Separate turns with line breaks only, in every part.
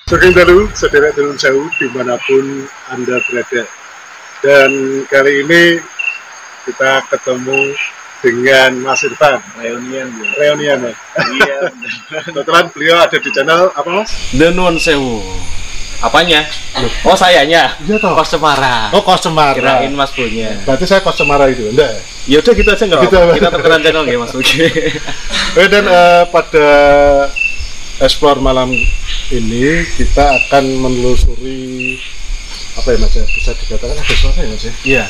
Sugeng Dalu, saudara Nuwun Sewu dimanapun Anda berada. Dan kali ini kita ketemu dengan Mas Irfan.
Reunian
ya?
Iya.
Kebetulan beliau ada di channel apa Mas?
Nuwun Sewu. Apanya? Oh sayanya.
Iya toh.
Kos Cemara.
Oh Kos Cemara.
Kirain Mas Bonya.
Berarti saya Kos Cemara itu, enggak?
Ya udah gitu aja nggak
Gitu.
apa-apa. Kita tukeran channel ya Mas Bonya.
Dan pada Explore malam ini kita akan menelusuri apa ya Mas ya? Bisa dikatakan ada suara ya Mas ya?
Iya.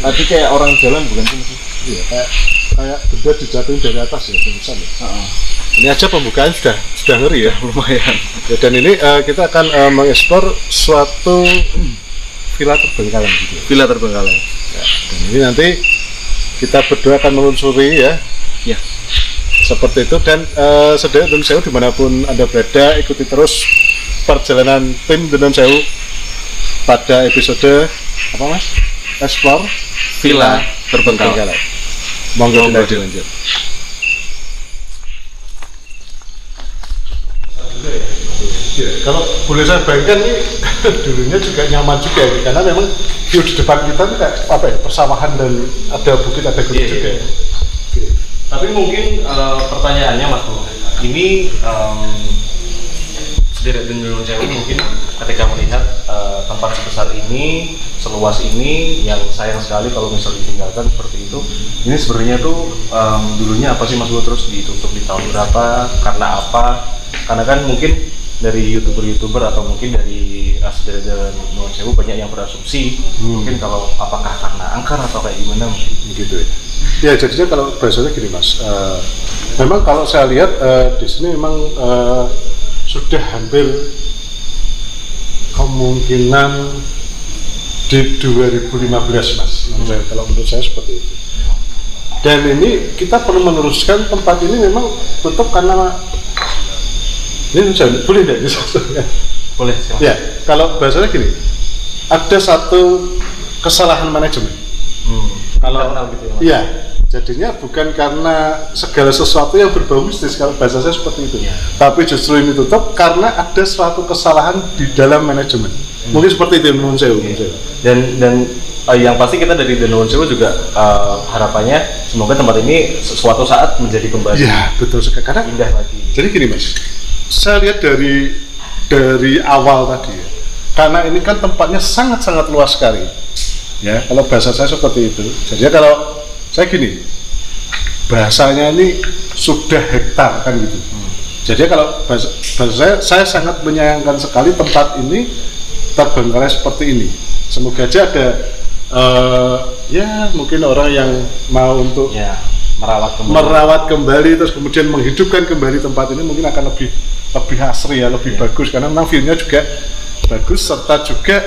Tadi kayak orang jalan bukan sih Mas?
Iya, kayak benda dijatuhin dari atas ya, tulisan ya. Ini aja pembukaan sudah ngeri ya,
Lumayan.
ya. Dan ini kita akan mengeksplor suatu villa terbengkalai gitu.
Villa terbengkalai.
Ya, dan ini nanti kita berdua akan menelusuri ya.
Ya.
Seperti itu, dan saudara Nuwun Sewu dimanapun Anda berada, ikuti terus perjalanan tim Nuwun Sewu pada episode apa Mas? Explore
Villa terbengkalai.
Monggo dilanjut. Ya, kalau boleh saya bayangkan nih dulunya juga nyaman juga ya, karena memang view di depan kita ini kayak apa ya, persawahan dan ada bukit, ada gunung juga ya.
Tapi mungkin pertanyaannya Mas Bro, ini sederet dan Nuwun Sewu mungkin ketika melihat tempat sebesar ini, seluas ini, yang sayang sekali kalau misalnya ditinggalkan seperti itu. Ini sebenarnya tuh dulunya apa sih Mas Bro, terus ditutup di tahun berapa, karena apa? Karena kan mungkin dari youtuber atau mungkin dari sederet dan Nuwun Sewu banyak yang berasumsi mungkin kalau apakah karena angker atau kayak gimana mungkin
gitu ya. Ya jadinya kalau bahasanya gini Mas, memang kalau saya lihat di sini memang sudah hampir kemungkinan di 2015 Mas, kalau menurut saya seperti itu. Dan ini kita perlu meneruskan tempat ini memang tutup karena ini boleh tidak disatukan?
boleh sih.
Ya, kalau bahasanya gini, ada satu kesalahan manajemen. Kalau
gitu ya, Mas?
Iya, jadinya bukan karena segala sesuatu yang berbau mistis, kalau bahasa saya seperti itu.
Ya.
Tapi justru ini tutup karena ada suatu kesalahan di dalam manajemen. Mungkin seperti itu Nuwun Sewu.
Dan yang pasti kita dari Nuwun Sewu juga harapannya semoga tempat ini suatu saat menjadi kembali.
Iya, betul sekali. Karena
Indah lagi.
jadi gini Mas, saya lihat dari awal tadi ya, karena ini kan tempatnya sangat-sangat luas sekali. Ya, kalau bahasa saya seperti itu. Jadi kalau saya gini, bahasanya ini sudah hektar kan gitu. Jadi kalau bahasa saya sangat menyayangkan sekali tempat ini terbengkalai seperti ini. Semoga aja ada ya mungkin orang yang mau untuk
Ya,
merawat kembali terus kemudian menghidupkan kembali tempat ini, mungkin akan lebih asri ya, lebih bagus, karena memang view-nya juga bagus serta juga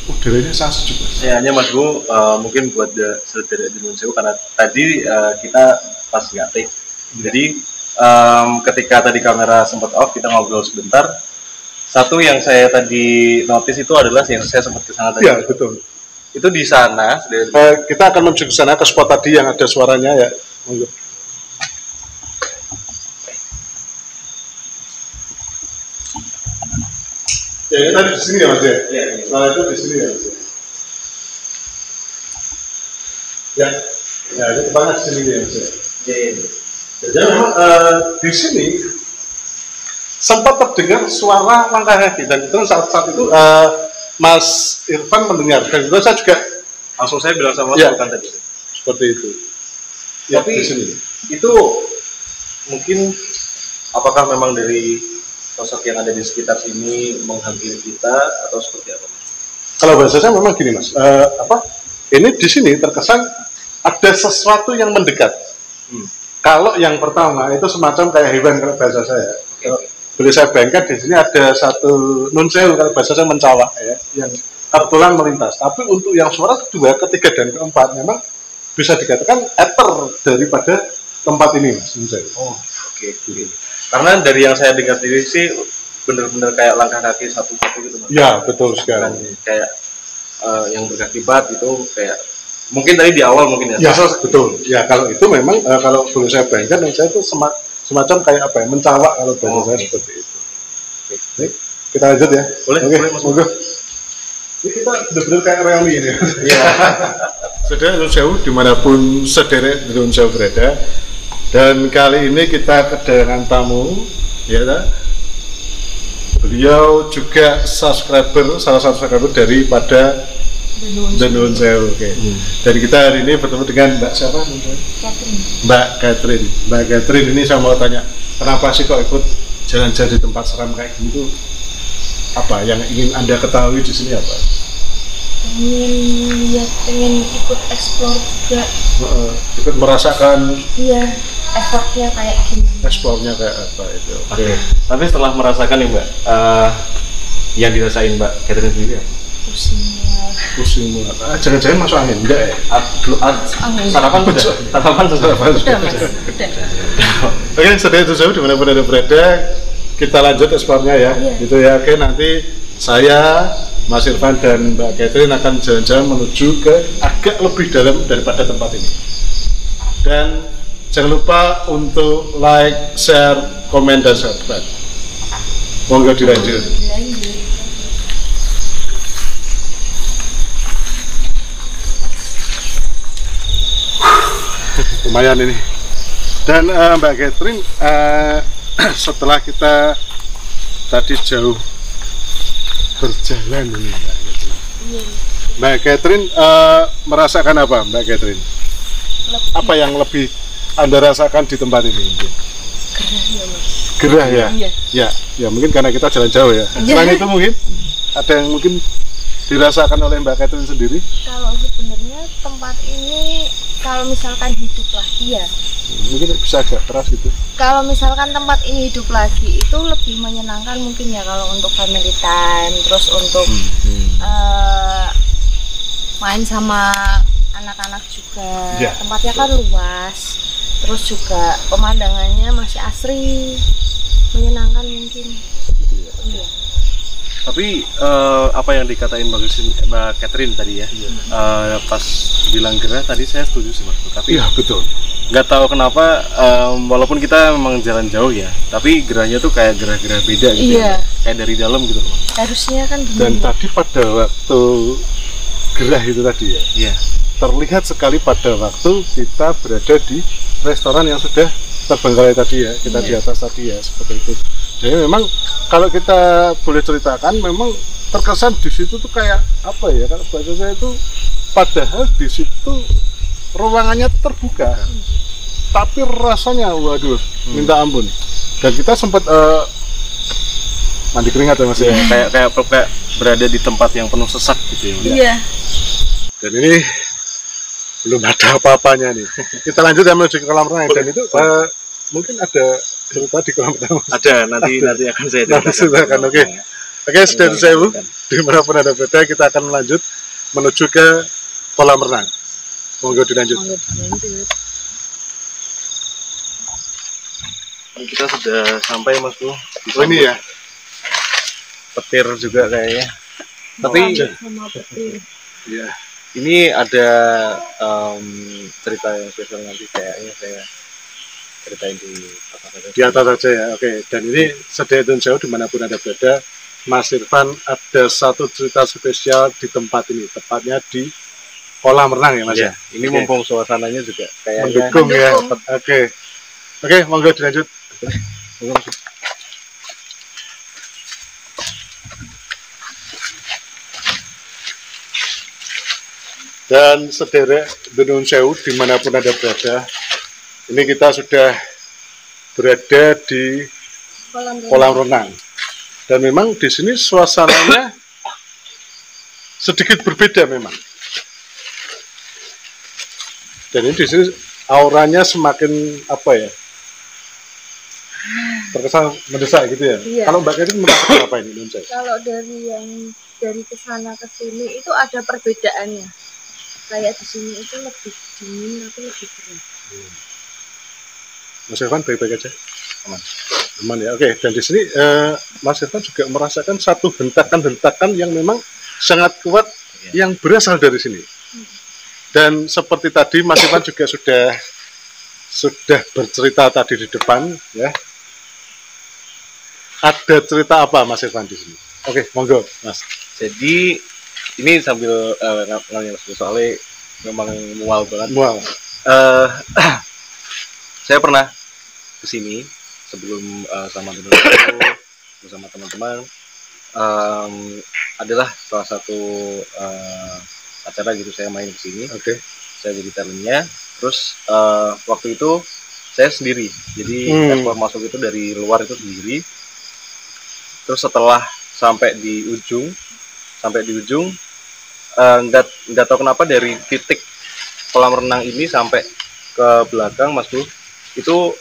udaranya sangat sejuk.
Ya, hanya Mas Bu, mungkin buat saudara Nuwun Sewu karena tadi kita pas nggak take, jadi ketika tadi kamera sempat off kita ngobrol sebentar. Satu yang saya tadi notice itu adalah yang saya sempat kesana tadi.
Iya betul.
Itu di sana.
Kita akan menuju ke sana, ke spot tadi yang ada suaranya ya. Monggo. Ya, ini tadi di sini ya Mas ya?
Iya.
Suara itu di sini ya Mas ya? Ya, itu tempatnya di sini ya Mas ya?
Iya.
Jadi memang di sini sempat terdengar suara langkah kaki, dan itu saat itu Mas Irfan mendengar, dan itu saya juga
Langsung saya bilang sama
Ya.
Mas tadi.
seperti itu. Ya,
Tapi
di sini.
itu mungkin apakah memang dari sosok yang ada di sekitar sini menghampiri kita atau seperti apa?
Kalau bahasa saya memang gini Mas, ini di sini terkesan ada sesuatu yang mendekat. Kalau yang pertama itu semacam kayak hewan kalau bahasa saya. Boleh saya bayangkan di sini ada satu Nuwun Sewu, kalau bahasa saya mencawak ya, yang kebetulan melintas. Tapi untuk yang suara kedua, ketiga dan keempat memang bisa dikatakan eter daripada tempat ini Mas Nuwun Sewu.
Oh, oke. Karena dari yang saya dengar sendiri sih benar-benar kayak langkah kaki satu-satu gitu Mas.
Ya betul
Dan
sekali.
kayak yang berakibat gitu kayak mungkin tadi di awal mungkin ya.
Ya betul. Ya kalau itu memang kalau boleh saya bayangkan, yang saya itu semacam kayak apa ya, mencawak kalau bahasa saya seperti itu. Kita lanjut ya.
Boleh,
Oke,
boleh, Mas.
monggo. Ini kita benar-benar kayak reuni ini.
Iya.
Saudara Nun Sewu dimanapun sederek Nun Sewu berada, dan kali ini kita kedatangan tamu, ya tak? Beliau juga salah satu subscriber daripada The Nun Sewu. Oke. Dan kita hari ini bertemu dengan Mbak siapa? Mbak Catherine. Mbak Catherine ini saya mau tanya, kenapa sih kok ikut jalan-jalan di tempat seram kayak gini tuh? Apa yang ingin Anda ketahui di sini apa?
Pengen ikut explore juga.
Ikut merasakan
Iya, effortnya kayak gimana.
eksplornya kayak apa itu.
Oke. Tapi setelah merasakan nih Mbak, yang dirasain Mbak Catherine sendiri apa?
Pusing banget. Jangan-jangan masuk angin enggak ya?
Sarapan sudah? Sarapan sudah?
Udah mas, udah.
Oke, saudara itu jauh dimanapun Anda berada, kita lanjut eksplornya ya.
Iya.
Gitu ya. Oke, nanti saya, Mas Irfan dan Mbak Catherine akan jalan-jalan menuju ke agak lebih dalam daripada tempat ini. Dan jangan lupa untuk like, share, komen, dan subscribe. Monggo dilanjut. Lumayan ini. Dan Mbak Catherine, setelah kita tadi jauh berjalan ini Mbak Catherine, merasakan apa Mbak Catherine? Apa yang lebih Anda rasakan di tempat ini?
Gerah ya mas.
Gerah ya?
Iya.
Ya mungkin karena kita jalan jauh ya. Selain itu mungkin ada yang mungkin dirasakan oleh Mbak Catherine sendiri?
Kalau sebenarnya tempat ini kalau misalkan hidup lagi ya.
Mungkin bisa agak keras gitu.
Kalau misalkan tempat ini hidup lagi itu lebih menyenangkan mungkin ya kalau untuk family time, terus untuk main sama anak-anak juga.
Ya.
Tempatnya kan luas, terus juga pemandangannya masih asri, menyenangkan mungkin. Iya.
Tapi apa yang dikatain Mbak Catherine tadi ya, pas bilang gerah tadi saya setuju sih Mas. Tapi
Iya betul.
nggak tahu kenapa, walaupun kita memang jalan jauh ya, tapi gerahnya tuh kayak gerah-gerah beda gitu.
Iya.
Ya. Kayak dari dalam gitu loh.
Harusnya kan
Dan
gini.
tadi pada waktu gerah itu tadi ya,
Iya.
terlihat sekali pada waktu kita berada di restoran yang sudah terbengkalai tadi ya, kita di atas tadi ya, seperti itu. Jadi memang kalau kita boleh ceritakan, memang terkesan di situ tuh kayak apa ya, kalau bahasa saya itu, padahal di situ ruangannya terbuka, tapi rasanya waduh minta ampun. Dan kita sempat mandi keringat ya Mas ya.
Kayak berada di tempat yang penuh sesak gitu ya.
Iya.
Dan ini belum ada apa-apanya nih. Kita lanjut ya menuju ke kolam renang, dan itu mungkin ada cerita di kolam renang.
Ada nanti akan saya
Nanti
ceritakan.
silakan. Oke, saudara Sewu, dimanapun Anda berada, kita akan lanjut menuju ke kolam renang. Monggo dilanjut.
Kita sudah sampai Mas Bro.
Oh, ini ya.
Petir juga kayaknya. Tapi
Sama petir.
Iya.
ini ada cerita yang spesial nanti kayaknya saya ceritain di atas aja.
Di atas saja ya. Oke, dan ini saudara Nun Sewu dimanapun Anda berada, Mas Irfan ada satu cerita spesial di tempat ini, tepatnya di kolam renang ya Mas
Ya,
ya.
ini
Oke.
mumpung suasananya juga kayaknya
Mendukung ya.
Mendukung.
Oke, monggo dilanjut.
mungkin
Dan sederek Nun Sewu dimanapun Anda berada, ini kita sudah berada di kolam renang. Dan memang di sini suasananya sedikit berbeda memang. Dan ini di sini auranya semakin apa ya? Terkesan mendesak gitu ya.
Iya.
Kalau Mbak Catherine merasakan apa ini Nun Sewu?
Kalau dari kesana ke sini itu ada perbedaannya. Kayak di sini itu lebih dingin tapi lebih berat.
Mas Irfan baik-baik aja? Aman ya, oke. Dan di sini Mas Irfan juga merasakan satu hentakan-hentakan yang memang sangat kuat yang berasal dari sini. Dan seperti tadi Mas Irfan juga sudah bercerita tadi di depan ya. ada cerita apa Mas Irfan di sini? Oke, monggo Mas.
Jadi ini sambil ngalih soalnya memang mual banget.
Mual.
Saya pernah kesini sebelum sama teman-teman adalah salah satu acara gitu, saya main kesini.
Oke.
Saya jadi talentnya. Terus waktu itu saya sendiri, jadi ekspor masuk itu dari luar itu sendiri. Terus setelah sampai di ujung nggak tahu kenapa dari titik kolam renang ini sampai ke belakang Mas Bro itu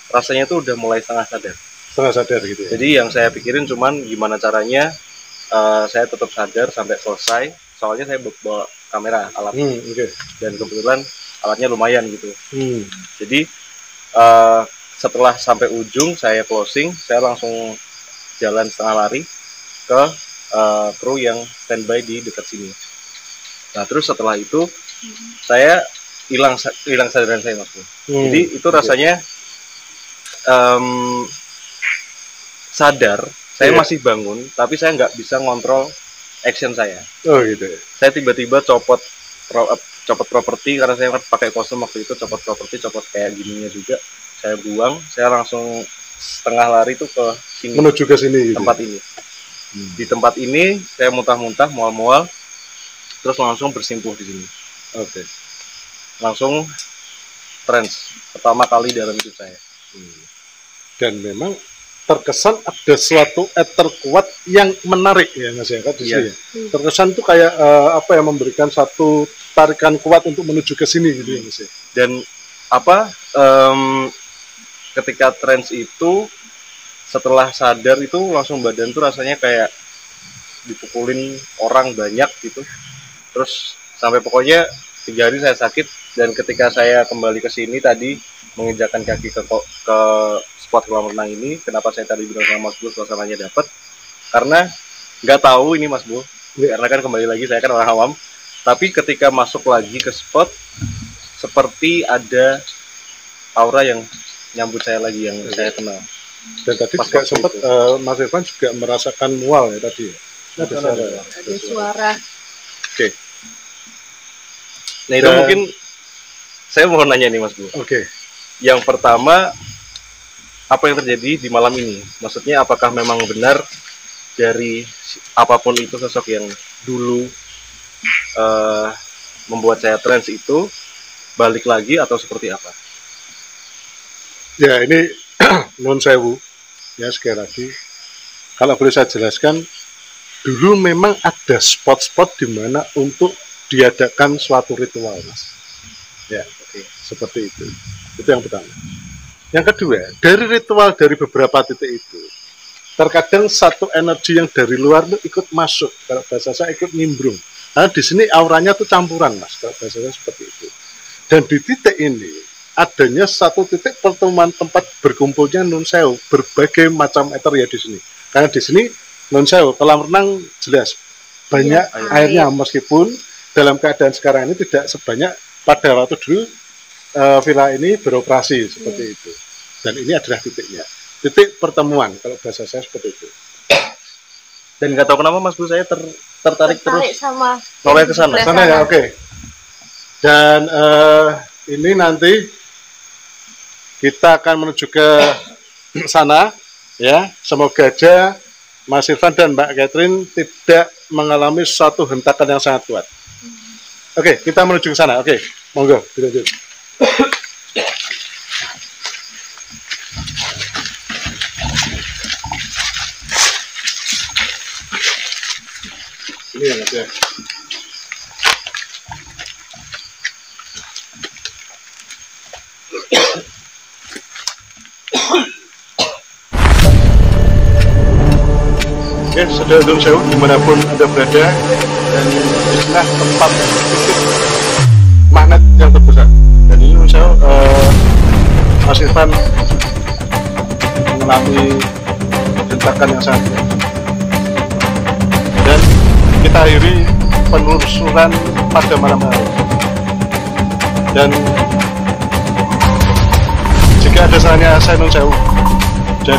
rasanya tuh udah mulai setengah sadar
gitu ya.
Jadi yang saya pikirin cuman gimana caranya saya tetap sadar sampai selesai, soalnya saya bawa kamera alat dan kebetulan alatnya lumayan gitu. Jadi setelah sampai ujung saya closing, saya langsung jalan setengah lari ke kru yang standby di dekat sini. Nah terus setelah itu saya hilang sadaran saya Mas Bro. Jadi itu rasanya sadar, saya masih bangun, tapi saya nggak bisa ngontrol action saya.
Oh gitu ya.
Saya tiba-tiba copot properti karena saya pakai kostum waktu itu, copot kayak gininya juga. Saya buang, saya langsung setengah lari tuh ke sini.
Menuju ke sini.
Tempat ini. Di tempat ini saya muntah-muntah, mual-mual, terus langsung bersimpuh di sini.
Oke.
Langsung trance pertama kali dalam hidup saya.
Dan memang terkesan ada suatu ether kuat yang menarik ya Mas ya, di sini. Terkesan tuh kayak memberikan satu tarikan kuat untuk menuju ke sini gitu ya Mas ya.
Dan ketika trance itu setelah sadar itu langsung badan tuh rasanya kayak dipukulin orang banyak gitu. Terus sampai pokoknya 3 hari saya sakit, dan ketika saya kembali ke sini tadi menginjakan kaki ke spot kolam renang ini, kenapa saya tadi bilang sama Mas Bro suasananya dapat, karena nggak tahu ini Mas Bro, karena kan kembali lagi saya kan orang awam, tapi ketika masuk lagi ke spot seperti ada aura yang nyambut saya lagi yang saya kenal.
Dan tadi juga sempat Mas Irfan juga merasakan mual ya tadi ya.
Ada suara.
Oke. Nah itu mungkin saya mau nanya nih Mas Bro.
Oke.
Yang pertama, apa yang terjadi di malam ini? Maksudnya apakah memang benar dari apapun itu sosok yang dulu membuat saya trance itu balik lagi atau seperti apa?
Ya ini non sewu ya, sekali lagi kalau boleh saya jelaskan, dulu memang ada spot-spot di mana untuk diadakan suatu ritual Mas. Ya, seperti itu. Itu yang pertama. Yang kedua, dari ritual dari beberapa titik itu, terkadang satu energi yang dari luar itu ikut masuk. Kalau bahasa saya ikut nimbrung. Karena di sini auranya tuh campuran Mas. Kalau bahasa saya seperti itu. Dan di titik ini adanya satu titik pertemuan tempat berkumpulnya Nun Sewu, berbagai macam ether ya di sini. Karena di sini Nun Sewu kolam renang jelas banyak airnya, meskipun dalam keadaan sekarang ini tidak sebanyak pada waktu dulu villa ini beroperasi seperti itu. Dan ini adalah titiknya, titik pertemuan kalau bahasa saya seperti itu.
Dan nggak tahu kenapa Mas Bro saya tertarik terus
sama
noleh ke sana.
Sana ya, oke. Dan ini nanti kita akan menuju ke sana ya. Semoga aja Mas Irfan dan Mbak Catherine tidak mengalami suatu hentakan yang sangat kuat. Oke, kita menuju ke sana. Oke, monggo dilanjut. Ini yang ada. Oke, saudara Nun Sewu dimanapun Anda berada, dan inilah tempat titik magnet yang terbesar. Dan ini Nun Sewu, Mas Irfan mengalami hentakan yang sangat kuat. Dan kita akhiri penelusuran pada malam hari. Dan jika ada salahnya saya Nun Sewu, Dan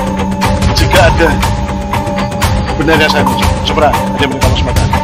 jika ada benarnya saya seberang, ada yang kamu sepakat.